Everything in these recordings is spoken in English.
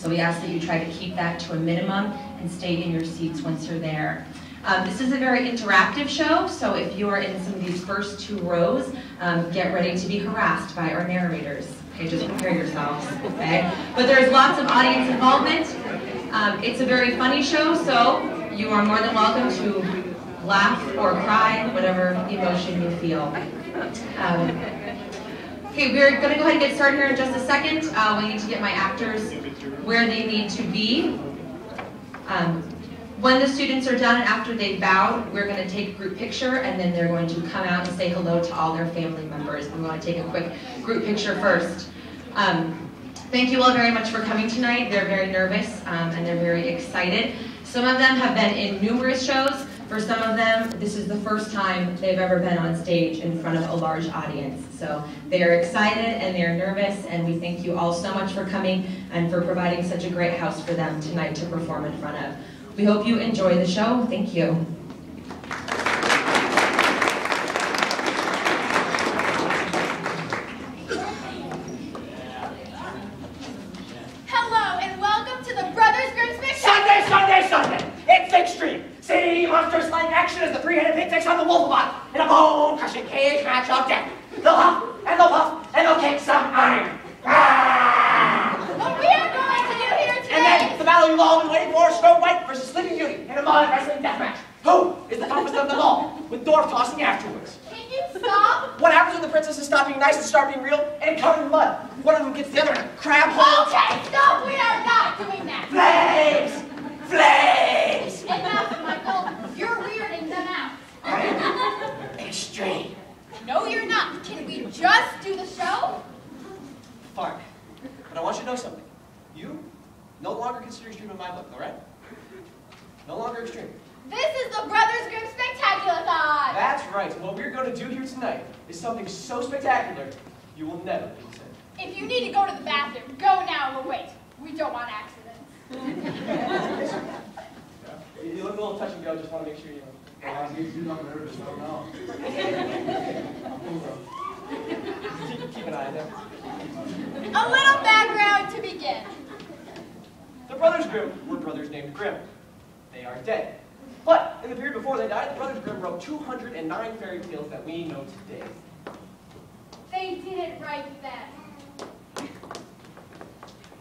So we ask that you try to keep that to a minimum and stay in your seats once you're there. This is a very interactive show, so if you are in some of these first 2 rows, get ready to be harassed by our narrators. Okay, just prepare yourselves, okay? But there's lots of audience involvement. It's a very funny show, so you are more than welcome to laugh or cry, whatever emotion you feel. Okay, we're going to go ahead and get started here in just a second. We need to get my actors where they need to be. When the students are done and after they've bowed, we're going to take a group picture, and then they're going to come out and say hello to all their family members. I'm going to take a quick group picture first. Thank you all very much for coming tonight. They're very nervous and they're very excited. Some of them have been in numerous shows. For some of them, this is the first time they've ever been on stage in front of a large audience. So they're excited and they're nervous, and we thank you all so much for coming and for providing such a great house for them tonight to perform in front of. We hope you enjoy the show. Thank you. Hello and welcome to the Brothers Grimm Spectacular. Sunday! It's extreme! Sea monsters like action as the 3-headed pig takes on the wolf in a bone-crushing cage match of death. They'll huff and they'll puff and they'll kick some iron. What we are going to do here today. And then the battle you've all been waiting for: Snow White versus Sleeping Beauty in a mud wrestling death match. Who is the toughest of them all? With dwarf tossing afterwards. Can you stop? What happens when the princesses stop being nice and start being real and covered in mud? One of them gets the other in a crab hole. Okay, stop! We are not doing that. Flames! Flames! Enough, Michael. You're weirding them out. Extreme. No, you're not. Can we just do the show? Fine. But I want you to know something. You no longer consider extreme in my book, all right? No longer extreme. This is the Brothers Grimm Spectacular-a-thon. That's right. What we're going to do here tonight is something so spectacular, you will never be the same. If you need to go to the bathroom, go now or wait. We don't want accidents. You look a little touch and go. Just want to make sure you know. You're not nervous, I don't know. Keep an eye on them. A little background to begin. The Brothers Grimm were brothers named Grimm. They are dead. But in the period before they died, the Brothers Grimm wrote 209 fairy tales that we know today. They didn't write them.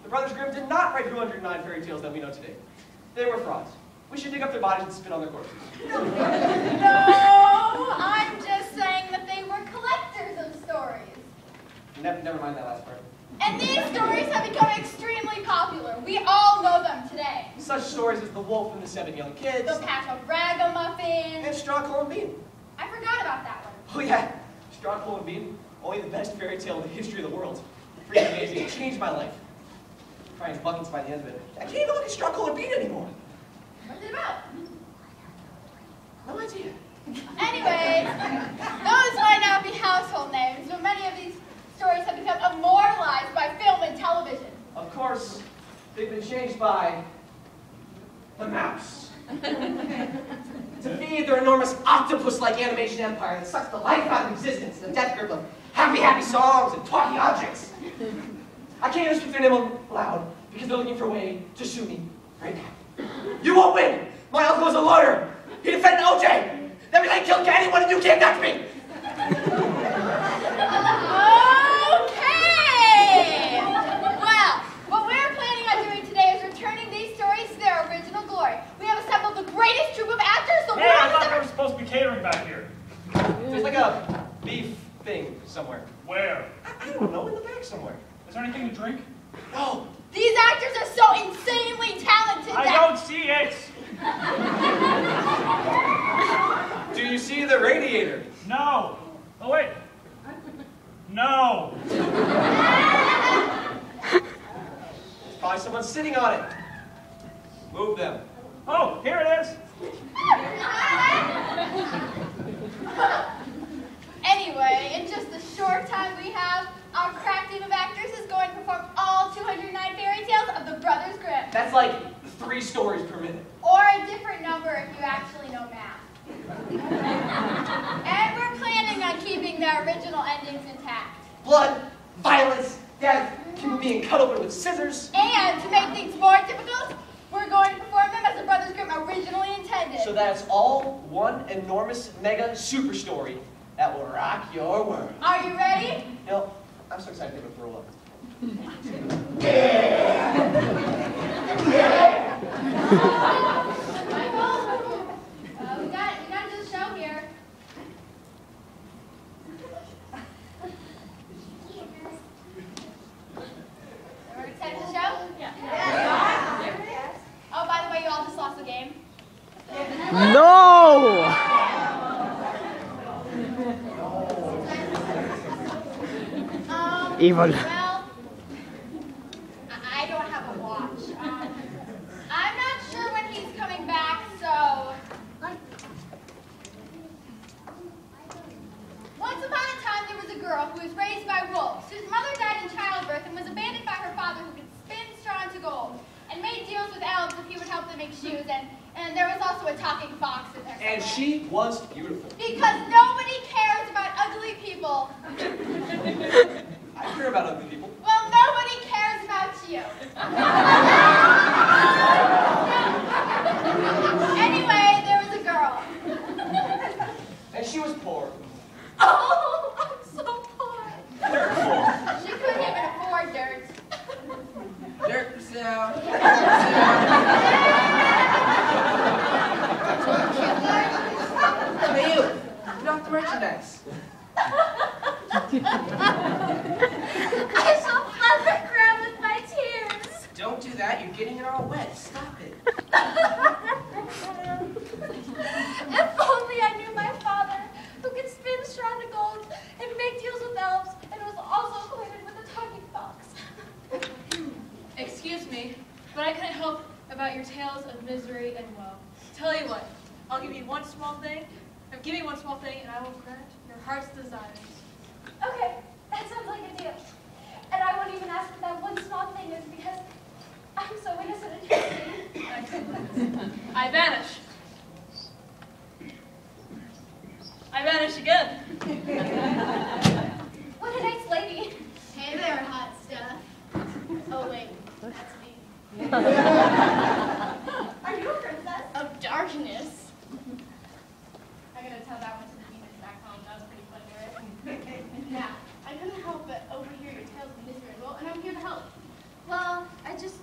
The Brothers Grimm did not write 209 fairy tales that we know today. They were frauds. We should dig up their bodies and spit on their corpses. No, I'm just saying that they were collectors of stories. Never mind that last part. And these stories have become extremely popular. We all know them today. Such stories as The Wolf and the 7 Young Kids, The Pack of Ragamuffins. and Straw Coal and Bean. I forgot about that one. Oh yeah, Straw Coal and Bean, only the best fairy tale in the history of the world. Pretty amazing. It changed my life. Crying buckets by the end of it. I can't even look at Straw Coal and Bean anymore. What's it about? No idea. Anyways, those might not be household names, but many of these stories have become immortalized by film and television. Of course, they've been changed by the mouse. To feed their enormous octopus-like animation empire that sucks the life out of existence in the death grip of happy songs and talking objects. I can't even speak their name aloud because they're looking for a way to sue me right now. You won't win! My uncle was a lawyer. He defended OJ. Then they killed anyone and you can't touch me! Okay! Well, what we're planning on doing today is returning these stories to their original glory. We have assembled the greatest troupe of actors the Hey, world I has thought ever... there was supposed to be catering back here. There's like a beef thing somewhere. Where? I don't know, in the back somewhere. Is there anything to drink? No. These actors are so insanely talented I that... don't see it. Do you see the radiator? No. Oh, wait. No. There's probably someone sitting on it. Move them. Oh, here it is. Anyway, in just the short time we have, our crack team of actors is going to perform all 209 fairy tales of the Brothers Grimm. That's like 3 stories per minute. Or a different number if you actually know math. And we're planning on keeping their original endings intact. Blood, violence, death, people being cut open with scissors. And to make things more difficult, we're going to perform them as the Brothers Grimm originally intended. So that's all one enormous mega super story that will rock your world. Are you ready? You know, I'm so excited to throw up. We got to do the show here. We're excited for the show? Yeah. Oh, by the way, you all just lost the game. No! Evil. Well, I don't have a watch. I'm not sure when he's coming back, so... Once upon a time, there was a girl who was raised by wolves, whose mother died in childbirth and was abandoned by her father, who could spin straw into gold, and made deals with elves if he would help them make shoes, and there was also a talking fox in there somewhere. And she was beautiful. Because nobody cares about ugly people. I care about other people. Well, nobody cares about you. Anyway, there was a girl. And she was poor. Oh, I'm so poor. Dirt poor. She couldn't even afford dirt. Dirt Hey, you. Get off the merchandise. I shall flood the ground with my tears. Don't do that. You're getting it all wet. Stop it. If only I knew my father, who could spin straw into gold and make deals with elves, and was also acquainted with the talking fox. Excuse me, but I couldn't help about your tales of misery and woe. Tell you what, I'll give you one small thing. Give me one small thing, and I will grant your heart's desires. Okay, that sounds like a deal. And I won't even ask what that one small thing is because I'm so innocent and trusting. I vanish. I vanish again. What a nice lady. Hey there, hot stuff. Oh, wait, that's me. Are you a princess? Of darkness. I'm going to tell that one to the demons back home. That was pretty funny, right? Now, I couldn't help but overhear your tales of misery and woe, and I'm here to help. Well, I just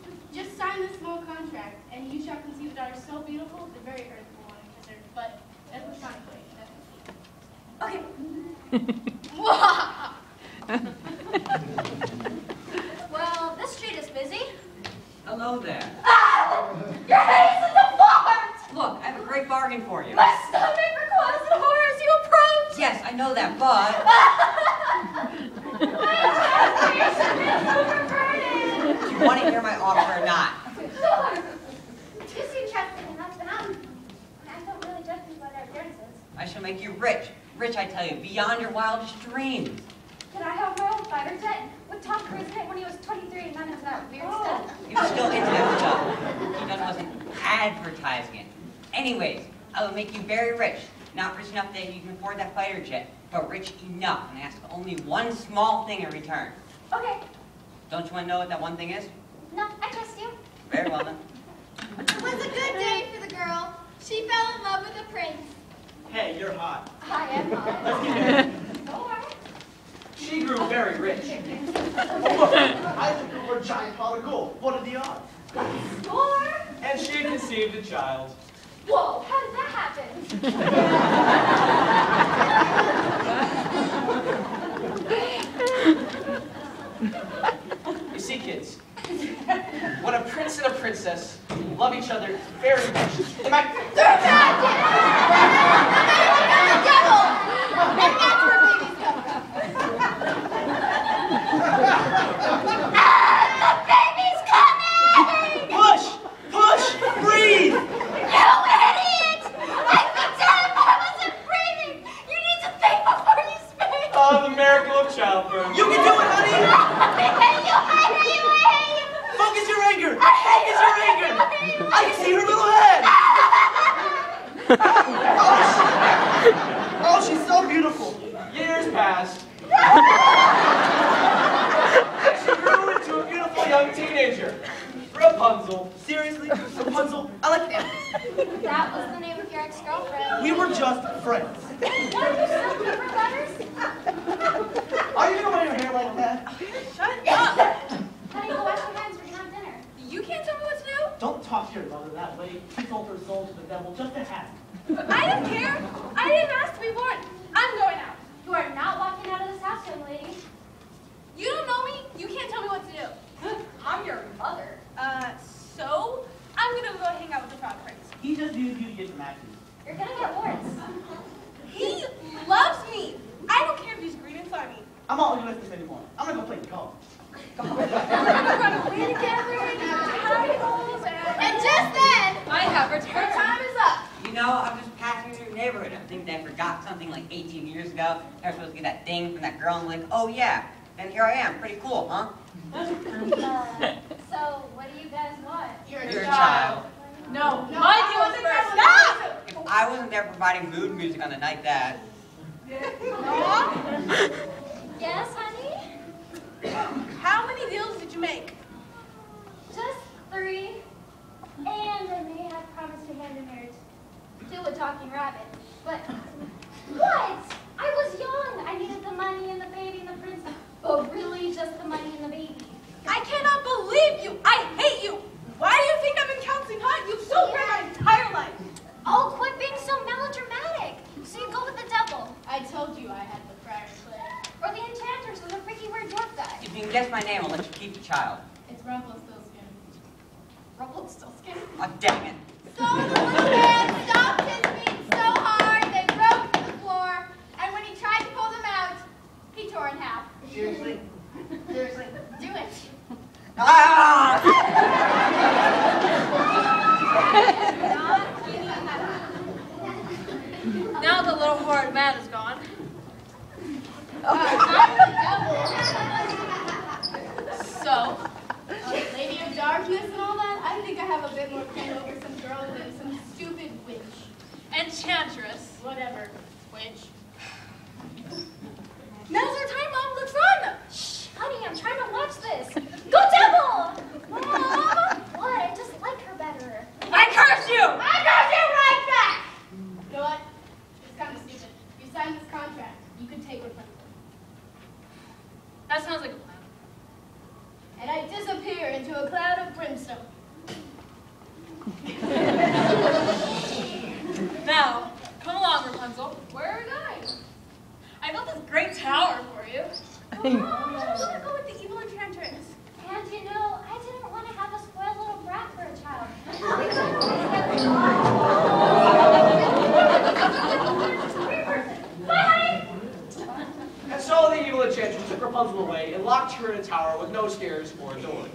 signed this small contract, and you shall conceive a daughter so beautiful, the very earth will want to kiss her, but that's what's not going Okay. Well, this street is busy. Hello there. Ah! Your head is deformed! Look, I have a great bargain for you. My stomach recoils in horror as you approach! Yes, I know that, but... Do you want to hear my offer or not? Sure. You seem interesting enough, and I don't really judge people by their appearances. I shall make you rich. Rich, I tell you, beyond your wildest dreams. Can I have my own fighter jet with Tom Cruise in it when he was 23 and none of that weird stuff? He was still into that stuff. He just wasn't advertising it. Anyways, I will make you very rich. Not rich enough that you can afford that fighter jet, but rich enough, and ask only one small thing in return. Okay. Don't you want to know what that one thing is? No, I trust you. Very well then. It was a good day for the girl. She fell in love with the prince. Hey, you're hot. I am hot. Let's get married. Alright. She grew very rich. I think we were a giant pot of gold. What are the odds? Score? And she conceived a child. Whoa, how did that happen? You see, kids, when a prince and a princess love each other very much, they might... They're magic! The devil! And that's where babies come from. The baby's coming! Push! Push! Breathe! You idiot! I've been telling him I wasn't breathing! You need to think before you speak! Oh, the miracle of childbirth. You can do it, honey! I hate you! I hate you! I hate you! Focus your anger! I hate Focus your anger! I can see her little head! Oh, she's so beautiful. Years passed. She grew into young teenager. Rapunzel. Seriously? Rapunzel? I like that. That was the name of your ex-girlfriend. We were just friends. What, you still keep her letters? Are you gonna wear your hair like that? Shut up! Honey, go wash your hands. We're gonna have dinner. You can't tell me what to do? Don't talk to your mother that way. She sold her soul to the devil just to have you. I don't care. I didn't ask to be born. I'm going out. You are not walking out of this house, young lady. You don't know me. You can't tell me what to do. I'm your mother. So I'm gonna go hang out with the Frog Prince. He just used you to get some action. You're gonna get warts. He loves me. I don't care if he's green and slimy. I'm not looking at this anymore. I'm gonna go play golf. We're gonna run away together and get titles And just then, I have her returned. time is up. You know, I'm just passing through the neighborhood. I think they forgot something like 18 years ago. They're supposed to get that thing from that girl, and I'm like, oh yeah. And here I am. Pretty cool, huh? So, what do you guys want? You're a child. No, No, my I deal was wasn't first. there. Stop! If I wasn't there providing mood music on the night that... Yes, honey? How many deals did you make? Just 3. And I may have promised to hand in marriage to a talking rabbit. But, what? I was young. I needed the money and the baby and the prince. But really, just the money and the baby. I cannot believe you. I hate you. Why do you think I've been counseling, huh? You've sold me my entire life. Oh, quit being so melodramatic. So you go with the devil. I told you I had the friar play. Or the enchanters or the freaky weird dwarf guy. If you can guess my name, I'll let you keep the child. It's Rumpelstiltskin. Rumpelstiltskin? Oh, dang it. So the little man stomped his feet so hard they broke to the floor, and when he tried to pull them out, he tore in half. Seriously? Seriously? Do it. Ah! Now the little horrid man is gone. So, Lady of Darkness and all that, I think I have a bit more pain over some girl than some stupid witch. Enchantress. Whatever. Witch. Now's our time, Mom. Let's run. Shh, honey, I'm trying to watch this. Go devil! Mom! What? I just like her better. I curse you! I got you right back! You know what? It's kind of stupid. You signed this contract. You could take Rapunzel. That sounds like a plan. And I disappear into a cloud of brimstone. Now, come along, Rapunzel. Where are we going? I built this great tower for you. Oh, I want to go with the evil enchantress. and you know, I didn't want to have a spoiled little brat for a child. Bye! And so the evil enchantress took Rapunzel away and locked her in a tower with no stairs or a door.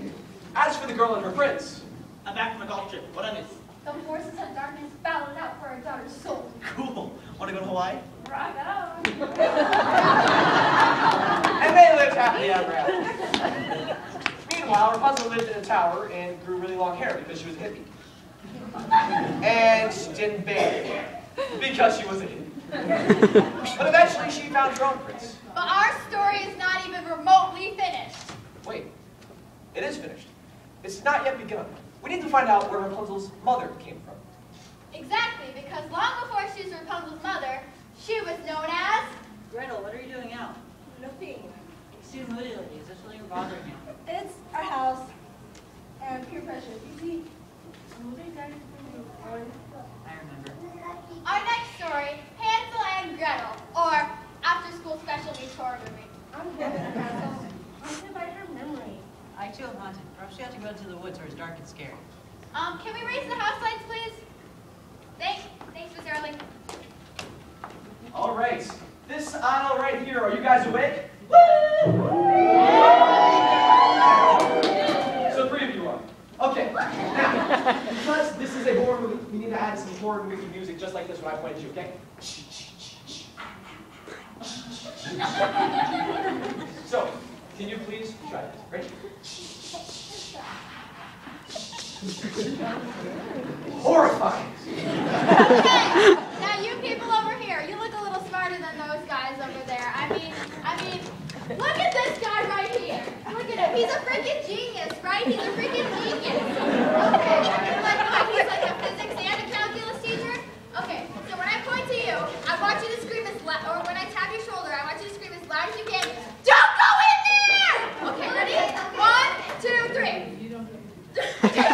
As for the girl and her prince, I'm back from a golf trip. What'd I miss? The forces of darkness battled out for our daughter's soul. Cool. Wanna go to Hawaii? Rock on. and they lived happily ever after. Meanwhile, Rapunzel lived in a tower and grew really long hair because she was a hippie. And she didn't bathe because she was a hippie. But eventually she found her own prince. But our story is not even remotely finished. Wait, it is finished. It's not yet begun. We need to find out where Rapunzel's mother came from. Exactly, because long before she was Rapunzel's mother, she was known as... Gretel, what are you doing out? Nothing. Excuse me, lady, is this really bothering you? It's our house and peer pressure. You see, I remember. Our next story, Hansel and Gretel, or After School Special Needs Horror Movie. I'm haunted by her memory. I too am haunted. Perhaps you have to go into the woods where it's dark and scary. Can we raise the house lights, please? Thanks, Miss Early. All right, this aisle right here, are you guys awake? So 3 of you are. Okay, now, because this is a horror movie, we need to add some horror movie music just like this when I point at you, okay? So, can you please try this? Ready? Horrifying. Okay, now you people over here, you look a little smarter than those guys over there. I mean, look at this guy right here. Look at him. He's a freaking genius, right? He's a freaking genius. Okay, like what? He's like a physics and a calculus teacher? Okay, so when I point to you, I want you to scream as loud, or when I tap your shoulder, I want you to scream as loud as you can, don't go in there! Okay, ready? 1, 2, 3. You don't do it. Okay,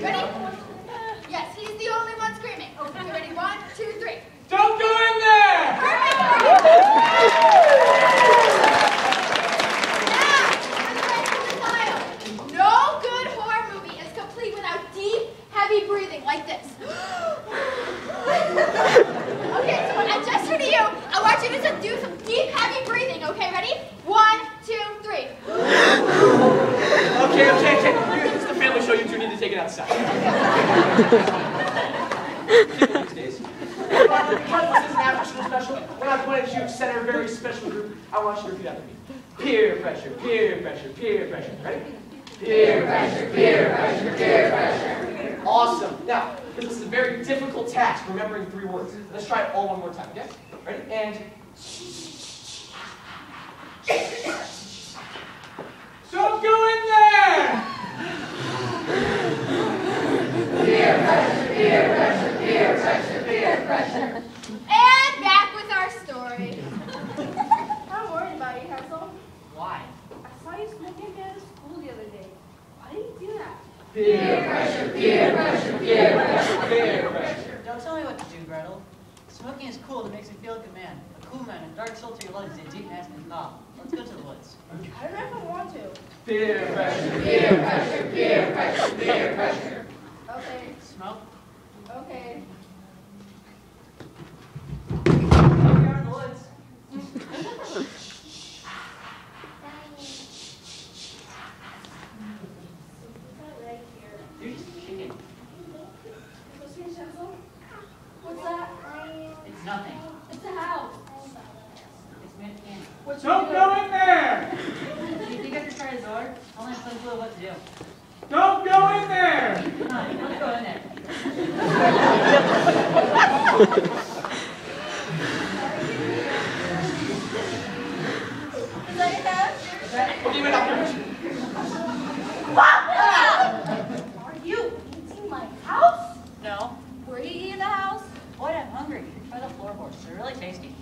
ready? Yes, he's the only one screaming. Okay, ready? 1, 2, 3. Don't go in there! Perfect! Now, for the rest of the file. No good horror movie is complete without deep, heavy breathing like this. Okay, so when I gesture to you, I want you to do some deep, heavy breathing. Okay, ready? 1, 2, 3. Okay. It's the family show. You two need to take it outside. These days. Because this is an after-school special, when I point at you, center a very special group, I want you to repeat after me. Peer pressure, peer pressure, peer pressure. Ready? Peer pressure, peer pressure, peer pressure. Awesome. Now, this is a very difficult task, remembering 3 words. Let's try it all one more time, okay? Ready? And... Don't go in there! Peer pressure, peer pressure, peer pressure, peer pressure. And back with our story. I'm worried about you, Hansel. Why? I saw you smoking at the school the other day. Why did you do that? Peer pressure, peer pressure, peer pressure, peer pressure. Don't tell me what to do, Gretel. Smoking is cool. It makes me feel like a man. A cool man, a dark soul to your lungs, and a deep mask and cough. Let's go to the woods. I don't know if I want to. Peer pressure, peer pressure, peer pressure, peer pressure. Okay. Smoke? Okay. Here we are in the woods. You're just kicking. What's your Hansel? What's that? It's nothing. It's a house. It's meant candy. What's Don't go in there! Do you think I could try his door? I only have some clue what to do. Don't go in there! Come on, let's go in there. Is that your house? Okay, wait up. Are you eating my house? No. Were you eating the house? Boy, I'm hungry. Try the floorboards. They're really tasty.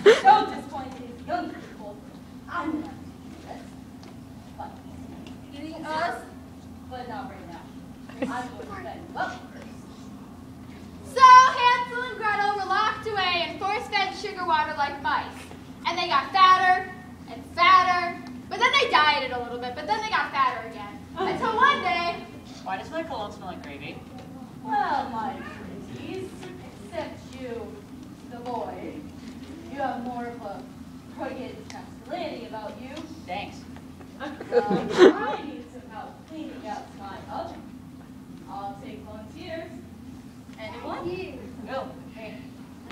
So disappointed these young people. I'm not doing this. But eating us, but not right now. I'm going to bed. Well, So Hansel and Gretel were locked away in force-fed sugar water like mice. And they got fatter and fatter. But then they dieted a little bit, but then they got fatter again. Until one day... Why does my cologne smell like gravy? well, my pretties, except you, the boy. You have more of a rugged masculinity about you. Thanks. Well, I need some help cleaning out my oven. I'll take volunteers. Anyone? Go. Hey.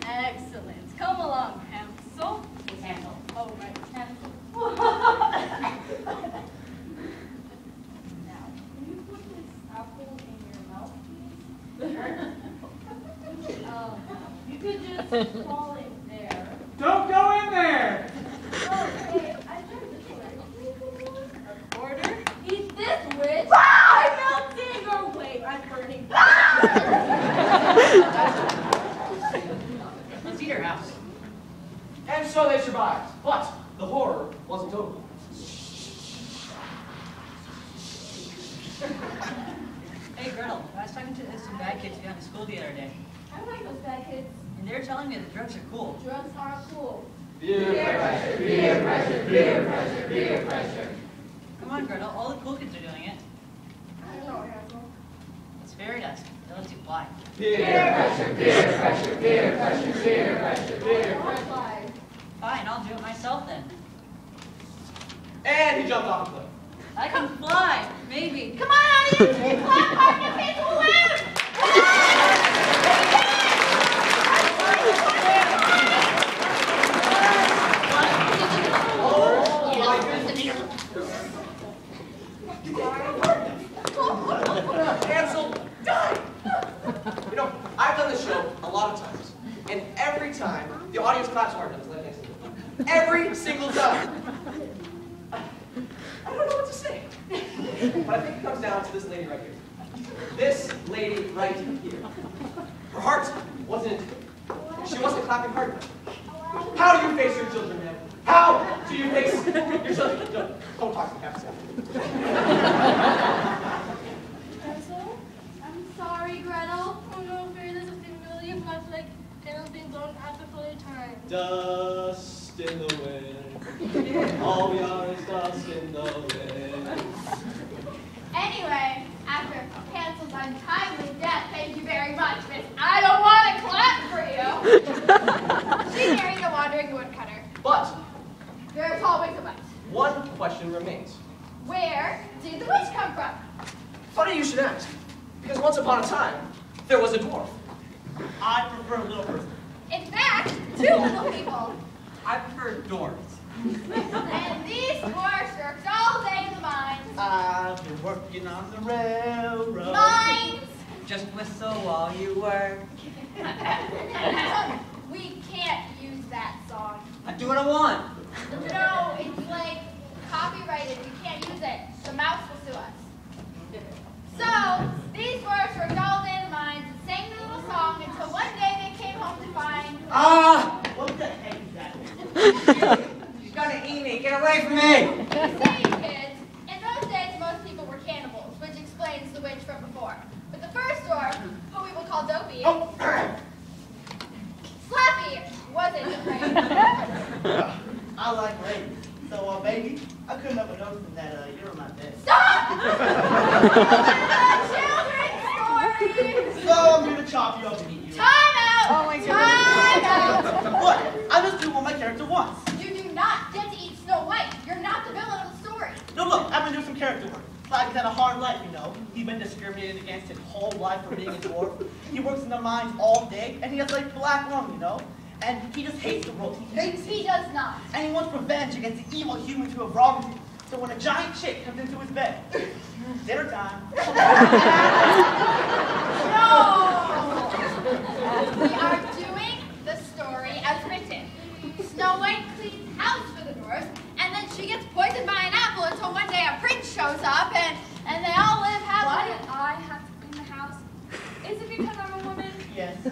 Excellent. Come along, Hansel. It's Hansel. Oh, right, Hansel. Now, can you put this apple in your mouth, please? You could just fall in there. Don't go in there! Okay, I tried this way. A quarter. Eat this, witch. I'm melting. Or wait, I'm burning. Let's eat her house. And so they survived. But the horror wasn't over. Hey, Gretel. I was talking to some bad kids behind the school the other day. I don't like those bad kids. And they were telling me that drugs are cool. Drugs are cool. Peer pressure, peer pressure, peer pressure, peer pressure. Come on, Gretel. All the cool kids are doing it. I don't know, Hansel. It's fairy dust. It lets you fly. Peer pressure, peer pressure, peer pressure, peer pressure, peer pressure. Fly. Fine, I'll do it myself then. And he jumped off the cliff. I can fly. Maybe. Come on, out of you! Clap hard and face balloon! Hansel died! You know, I've done this show a lot of times, and every time the audience claps hard enough. Let it next to me. Every single time. I don't know what to say. But I think it comes down to this lady right here. This lady right here. Her heart wasn't, she wasn't clapping hard enough. How do you face your children, man? How do you face your children? Don't talk to me, have a second. Gretel? I'm sorry, Gretel. Oh no, Fairy, this has been really much like candles being blown at the fully time. Dust in the wind. All we are is dust in the wind. Anyway, after Hansel's untimely death, thank you very much, Miss. I don't want to clap for you. She married the wandering woodcutter. But There's always a but. one question remains. Where did the witch come from? Funny you should ask. Because once upon a time, there was a dwarf. I prefer a little person. In fact, two little people. I prefer dwarves. And these dwarfs worked all day in the mines. I've been working on the railroad. Mines! Just whistle while you work. We can't use that song. I do what I want. No, it's like copyrighted. We can't use it. The mouse will sue us. So, these dwarfs worked all day in the mines and sang their little song until one day they came home to find... What the heck is that? She's gonna eat me. Get away from me. You see, kids, in those days most people were cannibals, which explains the witch from before. But the first dwarf, who we will call Dopey, Slappy, wasn't afraid. I like rain. So, baby, I couldn't help but notice that you're my best. Stop! Children's stories! So I'm gonna chop you up and eat you. Time out! Oh my Time out! What? I just do what my character wants. You do not get to eat Snow White. You're not the villain of the story. No, look, I've been doing some character work. Slappy's had a hard life, you know. He's been discriminated against his whole life for being a dwarf. He works in the mines all day, and he has like black lung, you know. And he just hates the world. He hates it. He does not. And he wants revenge against the evil humans who have wronged him. So when a giant chick comes into his bed, dinner time. No! We are doing the story as written. Snow White cleans house for the dwarves, and then she gets poisoned by an apple until one day a prince shows up, and they all live happily. Why do I have to clean the house? Is it because I'm a woman? Yes. I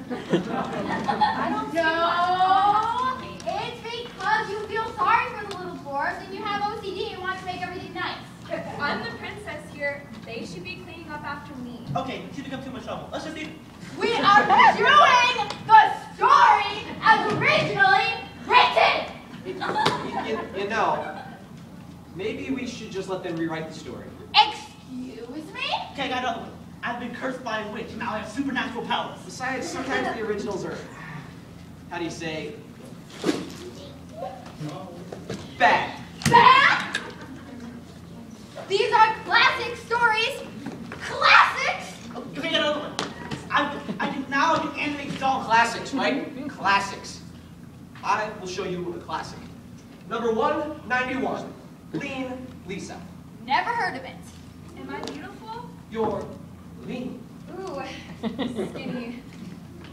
don't see No, why. it's because you feel sorry for the little dwarves and you have OCD and want to make everything nice. I'm the princess here. They should be cleaning up after me. Okay, she's become too much trouble. Let's just eat. We are doing the story as originally written. You know, maybe we should just let them rewrite the story. Excuse me? Okay, I got another one. I've been cursed by a witch, and now I have supernatural powers. Besides, sometimes the originals are, how do you say, bad. Bad? These are classic stories. Classics? Okay, I got another one. I can animate dolls. Classics, right? Classics. I will show you a classic. Number 191, Lean Lisa. Never heard of it. Am I beautiful? You're lean. Ooh, skinny.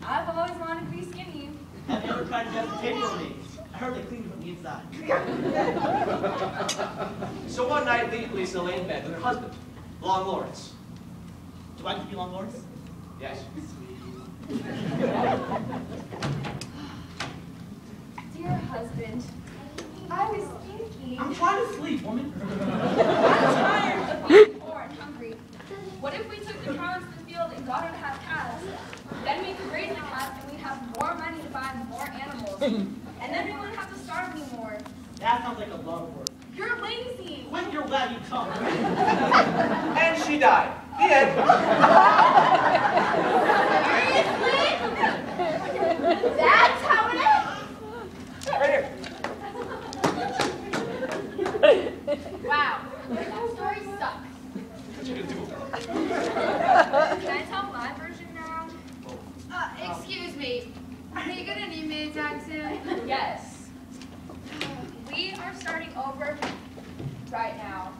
I've always wanted to be skinny. Have you ever tried to get potato on me? I heard they clean from the inside. So one night, Lisa lay in bed with her husband, Long Lawrence. Do I keep you long, Lawrence? Yes. Dear husband, I was thinking. I'm trying to sleep, woman. I'm tired of being poor and hungry. What if we took the cows to the field and got her to have calves? Then we could raise the calves and we'd have more money to buy more animals. And then we wouldn't have to starve anymore. That sounds like a love word. You're lazy. Quit your wagging tongue. And she died. The end. Seriously? That's how it is? Right here. Wow. That story sucks. What you gonna do? Can I tell my version now? Excuse me. Are you gonna need me to talk soon? Yes. We are starting over right now.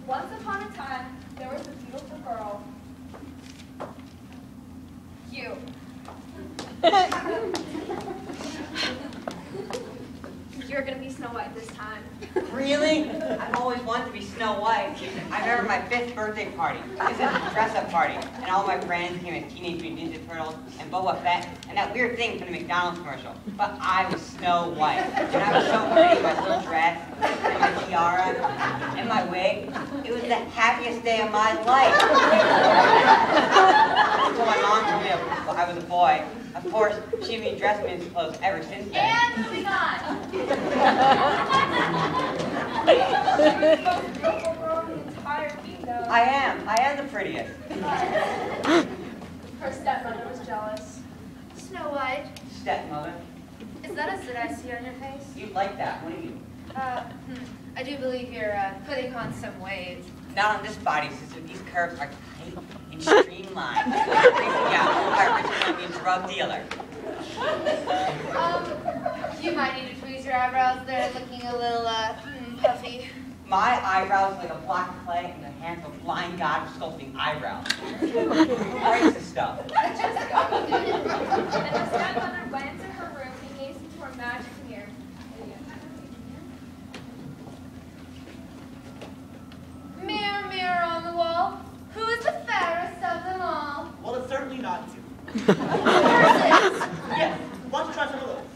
Once upon a time, there was a beautiful girl. You. I've always wanted to be Snow White. I remember my 5th birthday party. It was a dress-up party, and all my friends came as Teenage Mutant Ninja Turtles and Boba Fett and that weird thing from the McDonald's commercial. But I was Snow White, and I was so pretty in my little dress, and my tiara, and my wig. It was the happiest day of my life. Until my mom told me I was a boy. Of course, she made dressed me in clothes ever since then. And moving on. You're the most beautiful girl in the entire kingdom. I am the prettiest. Her stepmother was jealous. Snow White, Stepmother, is that a zit I see on your face? you like that, wouldn't you? I do believe you're putting on some weight. Not on this body, sister. These curves are tight and streamlined. Yeah, our rich means drug dealer. You might need to tweeze your eyebrows. They're looking a little, puffy. My eyebrows like a block of clay in the hands of a blind god sculpting eyebrows. Breaks the stuff. And the stepmother went into her room and gazed into her magic mirror. Mirror, mirror on the wall, who is the fairest of them all? Well, it's certainly not you. Horses! Yes, why don't you try some of those?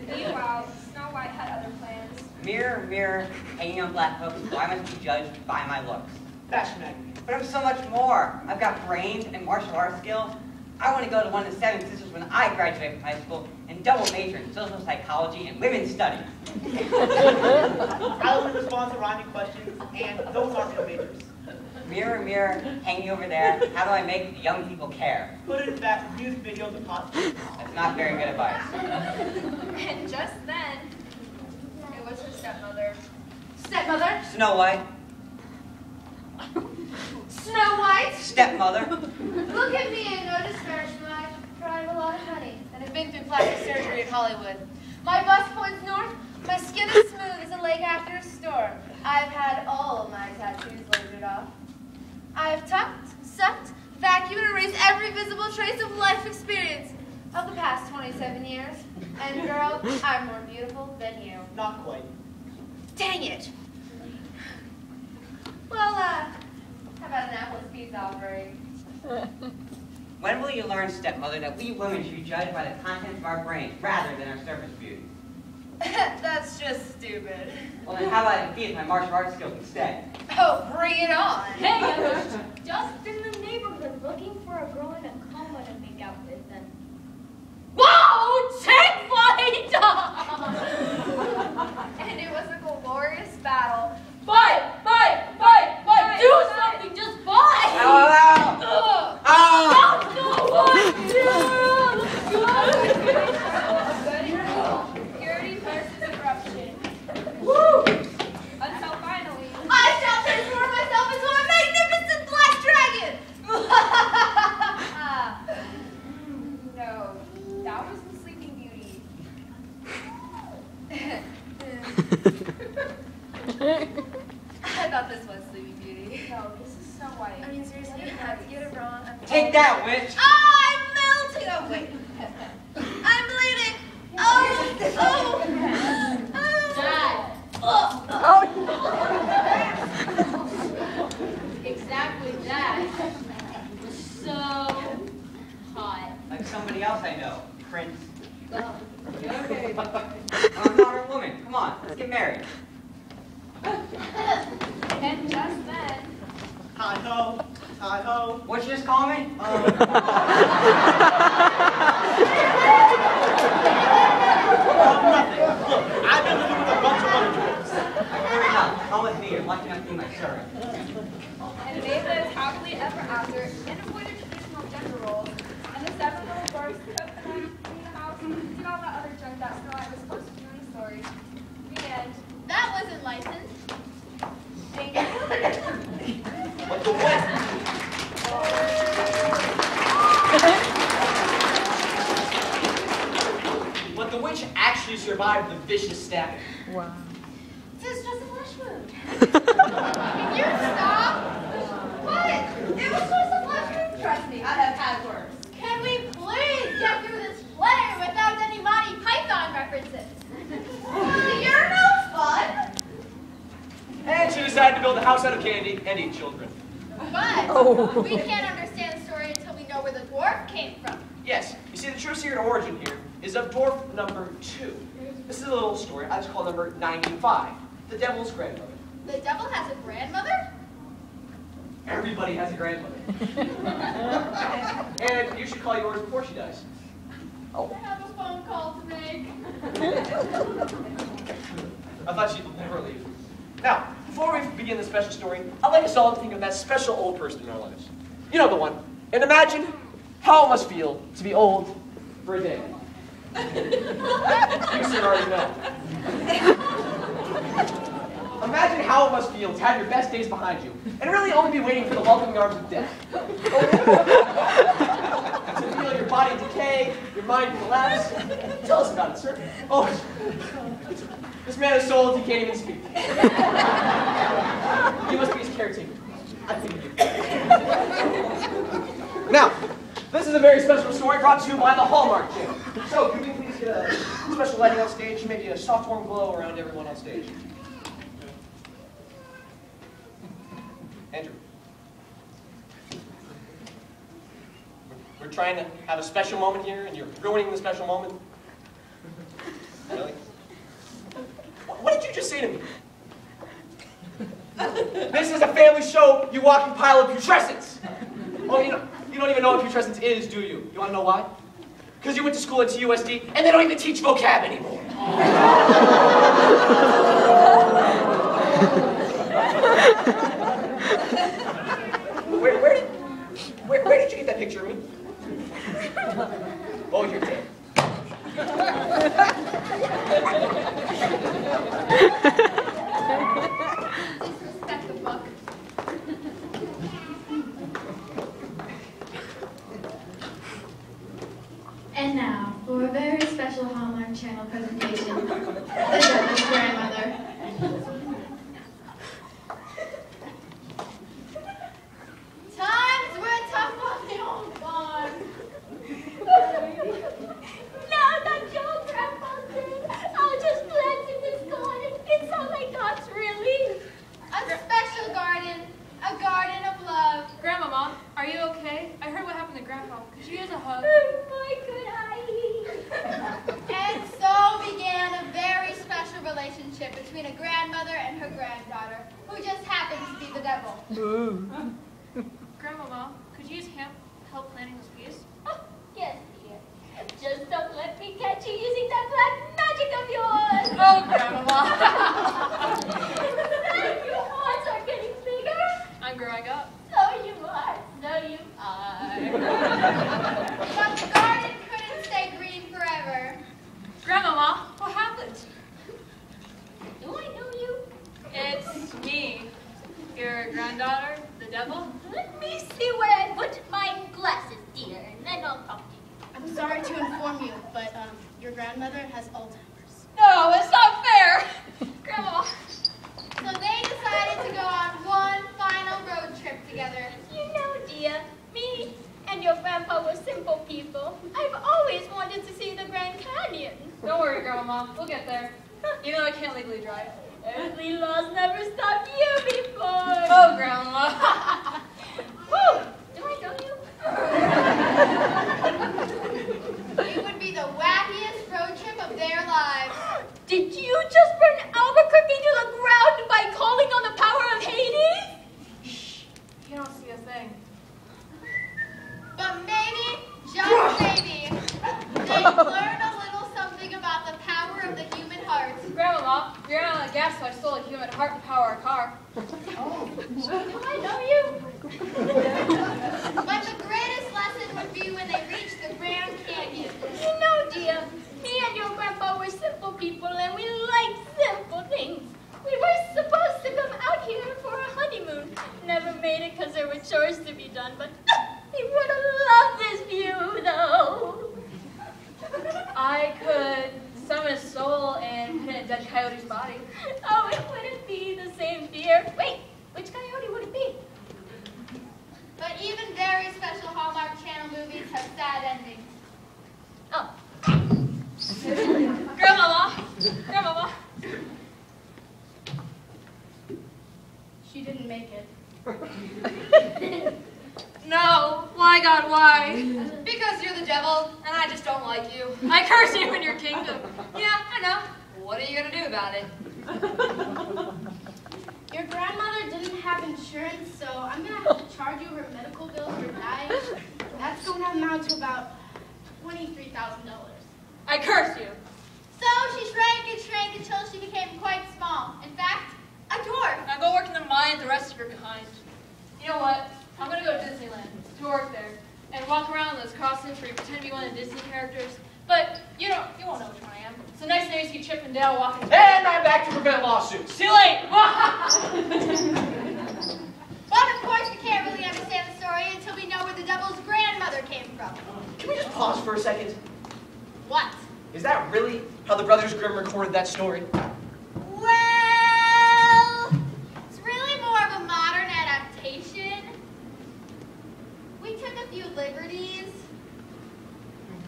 Meanwhile, Snow White had other plans. Mirror, mirror, hanging on black hooks, I must be judged by my looks. Fashion magazine. But I'm so much more. I've got brains and martial arts skills. I want to go to one of the 7 sisters when I graduate from high school and double major in social psychology and women's studies. I only respond to rhyming questions, and those aren't real majors. Mirror, mirror, hanging over there, how do I make the young people care? Put it in that music videos and podcasts. That's not very good advice. And just then, it was her stepmother. Stepmother? Snow White, Snow White? stepmother, Look at me in no disparagement. I drive a lot of money and have been through plastic surgery in Hollywood. My bust points north. My skin is smooth as a lake after a storm. I've had all of my tattoos lasered off. I've tucked, sucked, vacuumed, and erased every visible trace of life experience of the past 27 years. And girl, I'm more beautiful than you. Not quite. Dang it! Well, how about an apple peas offering? when will you learn, stepmother, that we women should be judged by the contents of our brain rather than our surface beauty? That's just stupid. Well, then how about I infuse my martial arts skills instead? Oh, bring it on! Hey, others, just in the neighborhood looking for a girl in a coma to make out with them. Whoa! Take flight! And it was a glorious battle. Fight! Fight! Fight! Fight! Do something! Just fight! Ow, ow, Purity versus corruption. Woo! Until finally, I shall transform myself into a magnificent black dragon! no, that was the Sleeping Beauty. I thought this was Sleeping Beauty. No, this is Snow White. I mean, seriously, you have to get it wrong. Take that, witch! I'm melting! Oh, wait. I'm bleeding! Oh! Oh! Dad! Oh! Exactly that. It was so hot. Like somebody else I know, Prince. Oh. Okay. I'm not a woman. Come on, let's get married. And just then, Hi-ho. Hi-ho. What'd you just call me? Nothing. Look, I've been living with a bunch of other girls. Hurry up. Come with me. You're lucky enough to be my servant. and they lived happily ever after and avoided traditional gender roles. And the 7 little boys cooked the night, cleaned the house, and did all that other junk that Snow White was supposed to do in the story. The end. That wasn't licensed. Thank you. But the West. But the witch actually survived the vicious stabbing. Wow. This is just a flesh wound. Can you stop? What? It was just a flesh wound. Trust me, I have had worse. Can we please get through this play without any Monty Python references? You're no fun. she decided to build a house out of candy and eat children. But we can't understand the story until we know where the dwarf came from. Yes, you see, the true secret origin here is of dwarf number 2. This is a little story I just call number 95, the devil's grandmother. The devil has a grandmother? Everybody has a grandmother. And you should call yours before she dies. I have a phone call to make. I thought she'd never leave. Now, before we begin the special story, I'd like us all to think of that special old person in our lives. You know the one. And imagine how it must feel to be old for a day. You should already know. Imagine how it must feel to have your best days behind you, and really only be waiting for the welcoming arms of death. To feel your body decay, your mind collapse. Tell us about it, sir. Oh, this man is so old he can't even speak. You must be his caretaker. I think you. Now, this is a very special story brought to you by the Hallmark Channel. So, could we please get a special lighting on stage, maybe a soft warm glow around everyone on stage? Andrew. We're trying to have a special moment here, and you're ruining the special moment. Really? What did you just say to me? This is a family show, you walking pile of putrescence. Oh, you don't even know what putrescence is, do you? You want to know why? Because you went to school at TUSD, and they don't even teach vocab anymore. Where did you get that picture of me? Oh, you're dead. Disrespect the book. And now, for a very special Hallmark Channel presentation, the Devil's Grandmother. Times were tough on the old farm. Now that your grandpa's dead, I'll just plant in this garden. It's all I got, really. A special garden, a garden of love. Grandmama, are you okay? I heard what happened to Grandpa. Could you use a hug? Why could I? And so began a very special relationship between a grandmother and her granddaughter, who just happened to be the devil. Grandmama, could you use help planting this piece? Oh, yes, dear. Just don't let me catch you using that black magic of yours. Oh, Grandmama. Your horns are getting bigger. I'm growing up. So you are. So you are. But the garden couldn't stay green forever. Grandmama, what happened? Do I know you? It's me, your granddaughter, the devil. Let me see where I put my glasses, dear, and then I'll talk to you. I'm sorry to inform you, but your grandmother has Alzheimer's. No, it's not fair. Grandma. So they decided to go on one final road trip together. You know, dear, me and your grandpa were simple people. I've always wanted to see the Grand Canyon. Don't worry, Grandma. We'll get there. Even though I can't legally drive. Earthly laws never stopped you before. Oh, Grandma. Woo! Do I know you? It would be the wackiest road trip of their lives. Did you just burn Albuquerque to the ground by calling on the power of Hades? Shh. You don't see a thing. But maybe, just maybe, they'd learn a little something about the power of the human heart. Grandma, you're not on gas, so I stole a human heart to power a car. Oh. Do I know you? But the greatest lesson would be when they reach the Grand Canyon. You know, dear, me and your grandpa were simple people and we liked simple things. We were supposed to come out here for a honeymoon. Never made it because there were chores to be done, but we would have loved this view, though. I could summon a soul and put in a dead coyote's body. Oh, it wouldn't be the same, dear. Wait, which coyote would it be? But even very special Hallmark Channel movies have sad endings. Oh. Grandmama! Grandmama! She didn't make it. No. Why, God, why? Because you're the devil, and I just don't like you. I curse you in your kingdom. Yeah, I know. What are you gonna do about it? Your grandmother didn't have insurance, so I'm gonna have to charge you her medical bills for dying. That's going to amount to about $23,000. I curse you. So she shrank until she became quite small. In fact, a dwarf. Now go work in the mine the rest of your kind. You know what? I'm gonna go to Disneyland to work there and walk around in those costumes where you pretend to be one of the Disney characters. But you won't know which one I am. So next time you see Chip and Dale walking. And I'm back to prevent lawsuits. Too late. But of course, we can't really understand the story until we know where the devil's grandmother came from. Can we just pause for a second? What? Is that really how the Brothers Grimm recorded that story? Well, it's really more of a modern adaptation. We took a few liberties.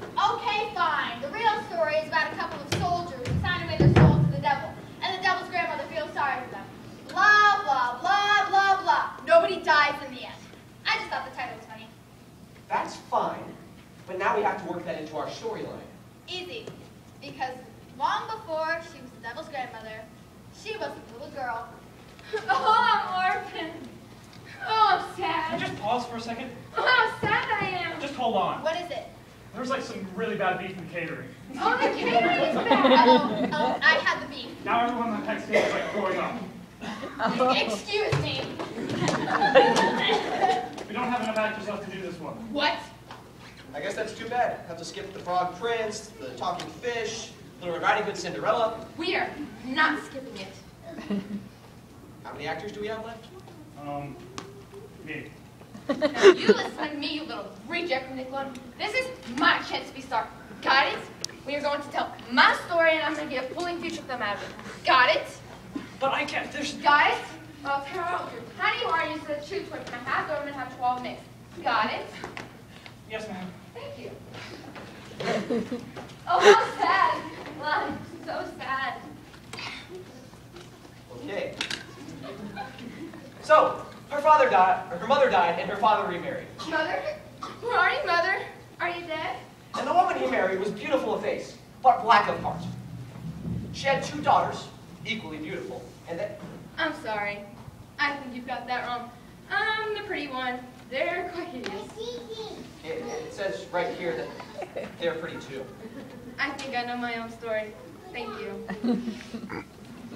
Okay, fine. The real story is about a couple of soldiers who signed away their souls to the devil, and the devil's grandmother feels sorry for them. Blah, blah, blah, blah, blah. Nobody dies in the end. I just thought the title was funny. That's fine, but now we have to work that into our storyline. Easy. Because long before she was the devil's grandmother, she was a little girl. Oh, I'm orphan. Oh, I'm sad. Just pause for a second. Oh, how sad I am. Just hold on. What is it? There's like some really bad beef in catering. Oh, the catering is bad. Oh, I had the beef. Now everyone on the text is like throwing up. Excuse me. We don't have enough actors left to do this one. What? I guess that's too bad. Have to skip the Frog Prince, the Talking Fish, Little Red Riding Hood, Cinderella. We are not skipping it. How many actors do we have left? Me. Now you listen to me, you little reject from Nickelodeon. This is my chance to be star. Got it? We are going to tell my story, and I'm going to get a pulling future film out of it. Got it? But I can't. There's. Got it? Well, Carol, you're tiny are you said choose one. I have Dorman and have 12 mixed. Got it? Yes, ma'am. Thank you. Oh, how sad. Life, so sad. Okay. So, her father died, or her mother died, and her father remarried. Mother? Where are you, Mother? Are you dead? And the woman he married was beautiful of face, but black of heart. She had 2 daughters, equally beautiful, and they... I'm sorry. I think you've got that wrong. I'm the pretty one. They're quite hideous. It says right here that they're pretty too. I think I know my own story. Thank you.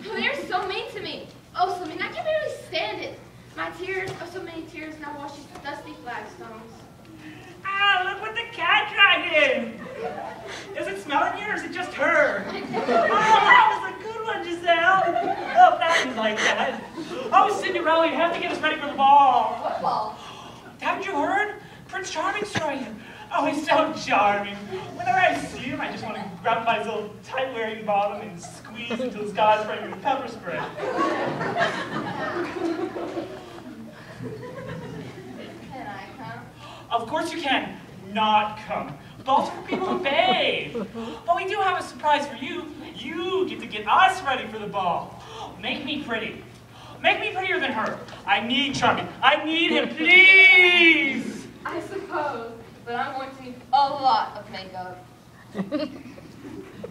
Oh, they're so mean to me. Oh, so mean. I can barely stand it. My tears, oh, so many tears now wash these dusty flagstones. Ah, look what the cat dragged in! Is it smelling you, or is it just her? Oh, that was a good one, Giselle! Oh, that was like that. Oh, Cinderella, you have to get us ready for the ball. What ball? Haven't you heard? Prince Charming's throwing him. Oh, he's so charming. Whenever I see him, I just want to grab my little tight-wearing bottom and squeeze until his God's spraying with pepper spray. Can I come? Of course you can. Not come. Balls for people to bathe. But we do have a surprise for you. You get to get us ready for the ball. Make me pretty. Make me prettier than her. I need Charming. I need him, please. I suppose, but I'm going to need a lot of makeup.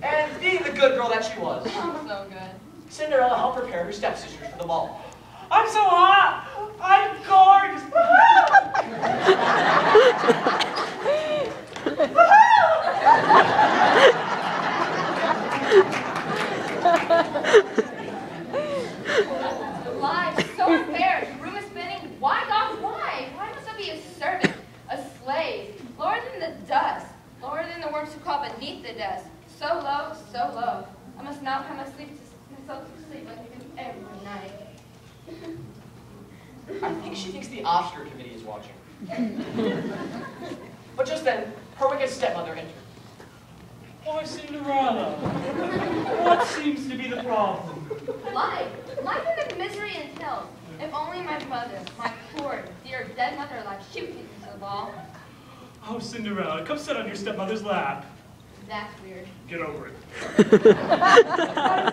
And being the good girl that she was, I'm so good. Cinderella helped prepare her stepsisters for the ball. I'm so hot. I'm gorgeous. Life, so unfair. The room is spinning. Why, God, why? Why must I be a servant, a slave, lower than the dust, lower than the worms who crawl beneath the desk? So low, so low. I must now have myself to sleep like I do every night. I think she thinks the Oscar committee is watching. But just then, her wicked stepmother entered. Why, Cinderella? What seems to be the problem? Life and the misery it entails. If only my mother, my poor, dear, dead mother alive, she would take me to the ball. Oh, Cinderella, come sit on your stepmother's lap. That's weird. Get over it.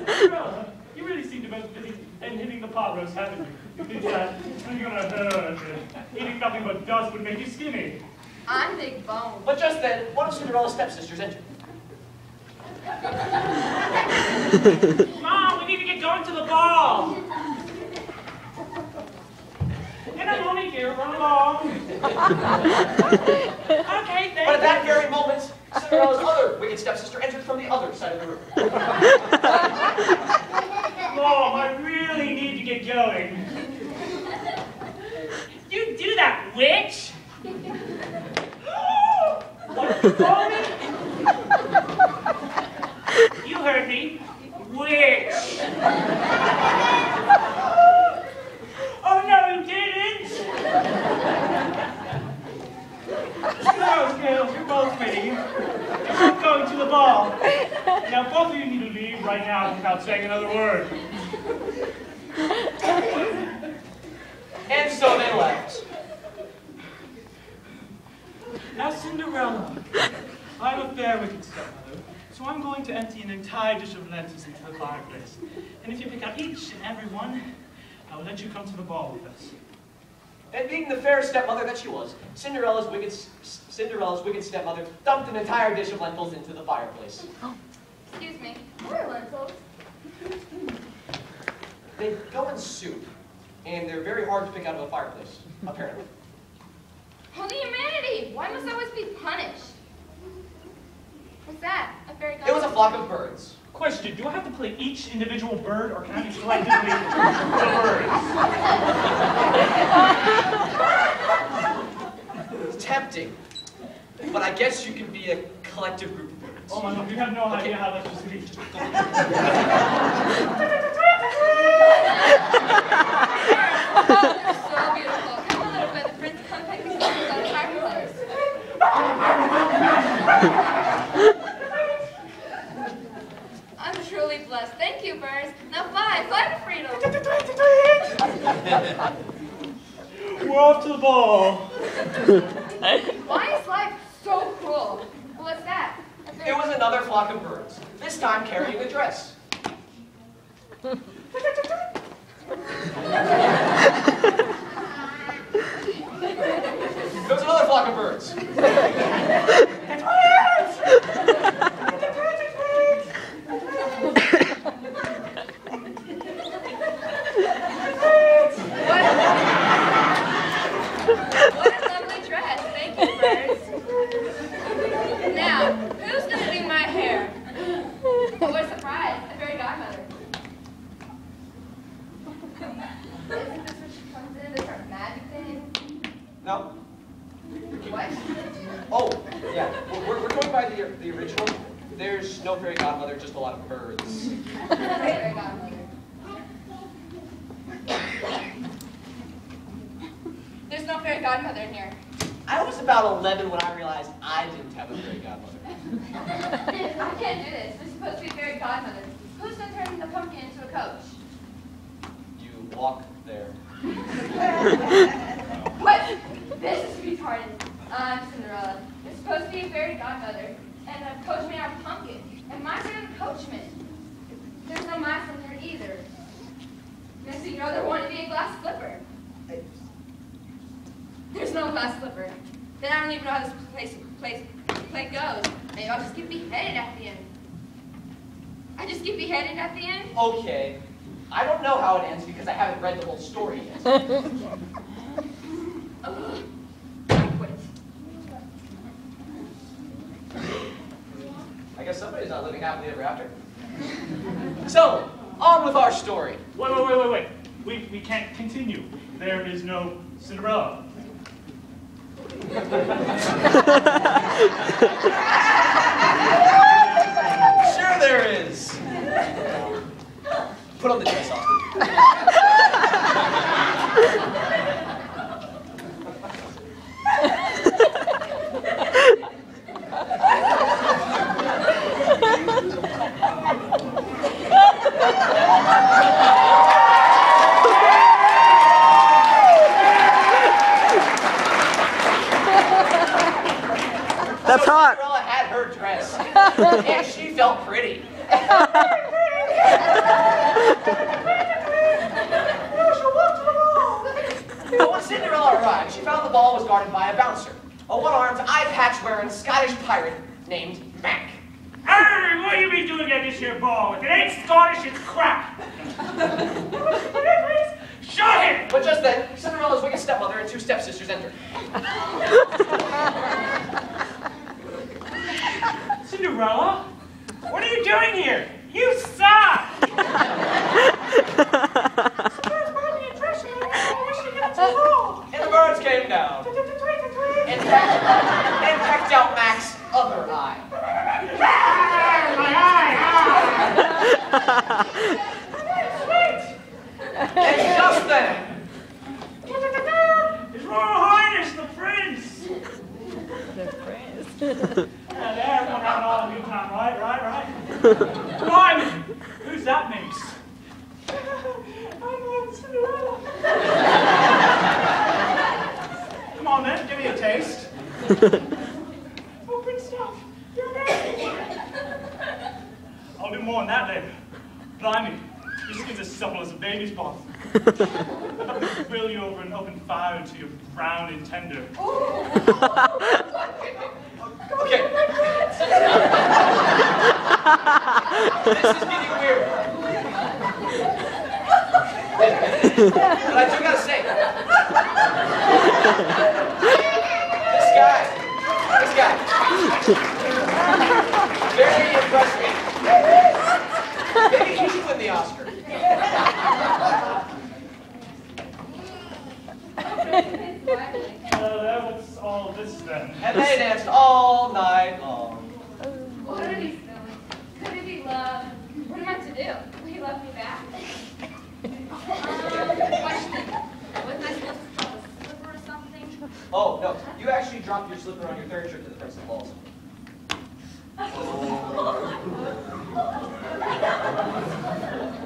Cinderella, you really seem to be and hitting the pot roast, haven't you? You think that you're gonna hurt. Eating nothing but dust would make you skinny. I'm big bone. But just then, one of Cinderella's stepsisters entered. Mom, we need to get going to the ball. And I'm only here, run along. Okay, thanks. But at that very moment, Cinderella's other wicked stepsister entered from the other side of the room. Mom, I really need to get going. You do that, witch! What did you call me? You heard me. Witch! Oh no, you didn't! Girls, you're both pretty. You're both going to the ball. Now both of you need to leave right now without saying another word. And so they left. Now, Cinderella, I'm a fair wicked stepmother, so I'm going to empty an entire dish of lentils into the fireplace. And if you pick out each and every one, I will let you come to the ball with us. And being the fair stepmother that she was, Cinderella's wicked stepmother dumped an entire dish of lentils into the fireplace. Excuse me, what are lentils? They go in soup, and they're very hard to pick out of a fireplace, apparently. Holy humanity! Why must I always be punished? What's that? A fairy It was a flock of birds. Question, do I have to play each individual bird, or can I be collectively the birds? It's tempting, but I guess you can be a collective group of birds. Oh my God, you have no idea how that's just to be. So beautiful. Come a little bit, the prince come pick the flowers out of fireplace. I'm truly blessed. Thank you, birds. Now fly to freedom. We're off to the ball. Why is life so cruel? What's that? It was another flock of birds, this time carrying a dress. There was another flock of birds. What a lovely dress. Thank you, birds. Now, who's going to do my hair? What a surprise. A fairy godmother. Isn't this what she comes in? This her magic thing? No. What? Oh, yeah. We're going by the original. There's no fairy godmother, just a lot of birds. Fairy godmother. There's no fairy godmother in here. I was about 11 when I realized I didn't have a fairy godmother. I can't do this. We're supposed to be fairy godmother. Who's going to turn the pumpkin into a coach? You walk there. What? This is retarded. I'm Cinderella. There's supposed to be a fairy godmother and a coachman out of pumpkin. And mice are the coachman. There's no mice in here either. Next thing you know, there wanted to be a glass slipper. There's no glass slipper. Then I don't even know how this play goes. Maybe I'll just get beheaded at the end. I just get beheaded at the end? Okay. I don't know how it ends because I haven't read the whole story yet. Ugh. I quit. I guess somebody's not living happily ever after. So, on with our story. Wait. We can't continue. There is no Cinderella. Sure there is. Put on the dress, Austin. That's hot. Cinderella had her dress, and she felt pretty. Cinderella arrived, she found the ball was guarded by a bouncer, a one-armed, eye-patch-wearing Scottish pirate named Mac. Hey, what you be doing at this here ball? If it ain't Scottish, it's crap. Shut him! But just then, Cinderella's wicked stepmother and two stepsisters entered. Cinderella? What are you doing here? You suck! And the birds came down and pecked out Mac's other eye. My eye! And just then, His Royal Highness, the Prince! Yeah, there, everyone having all a good time, right? Blimey! Who's that minx? I'm Cinderella. Come on then, give me a taste. Oh, good stuff. You're amazing. I'll do more on that later. Blimey, your skin's as supple as a baby's bottom. I'll grill you over an open fire until you're brown and tender. okay. This is getting weird. But I do gotta say, this guy, very impressed me. Maybe he should win the Oscar. What's all this then? And they danced all night long. What are these feelings? Could it be love? What am I to do? Will he love me back? Question. Wasn't I supposed to drop a slipper or something? Oh, no. You actually dropped your slipper on your third trip to the Prince of Balls.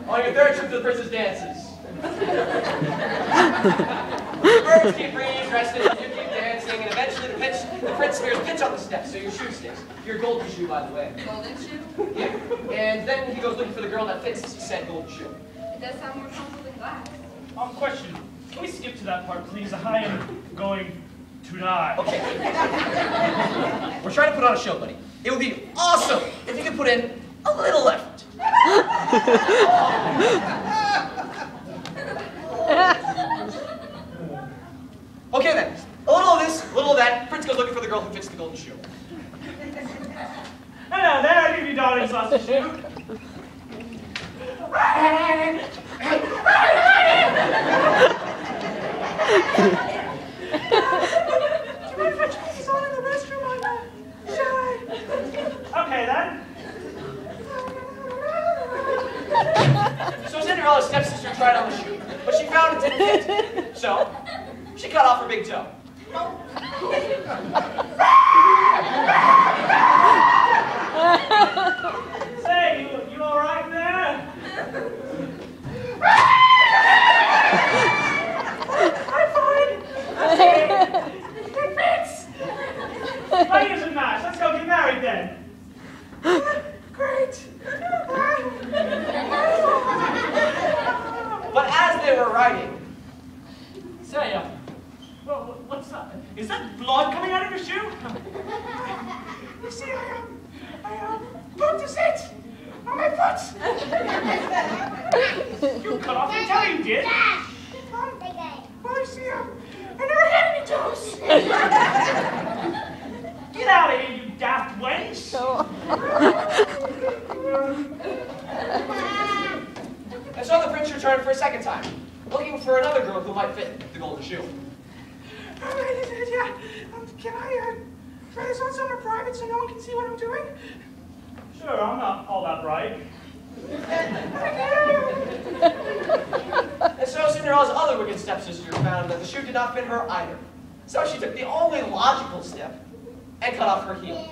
On your third trip to the Prince's dances. The birds keep resting, you keep dancing, and eventually the Prince smears pitch on the steps, so your shoe sticks. Your golden shoe, by the way. Golden shoe? Yeah. And then he goes looking for the girl that fits said golden shoe. It does sound more comfortable than glass. Question. Can we skip to that part, please? I am going to die. Okay. We're trying to put on a show, buddy. It would be awesome if you could put in a little effort. Okay then. A little of this, a little of that. Prince goes looking for the girl who fits the golden shoe. Hello there, I give you darling sausage shoe. Okay then. So Cinderella's stepsister tried on the shoe, but she found it didn't fit. So she cut off her big toe. Say, you all right there? I'm fine. It fits. My ears are nice. Let's go get married then. Great. But as they were riding, Say, what's that? Is that blood coming out of your shoe? You see, I bumped his head on my foot. You cut off your toe, you did? Well, you see, I never had any toes. Get out of here, you daft wench. and so the prince returned for a second time, looking for another girl who might fit the golden shoe. All right, yeah. Can I try this on somewhere private so no one can see what I'm doing? Sure, I'm not all that bright. And so Cinderella's other wicked stepsister found that the shoe did not fit her either. So she took the only logical step and cut off her heel.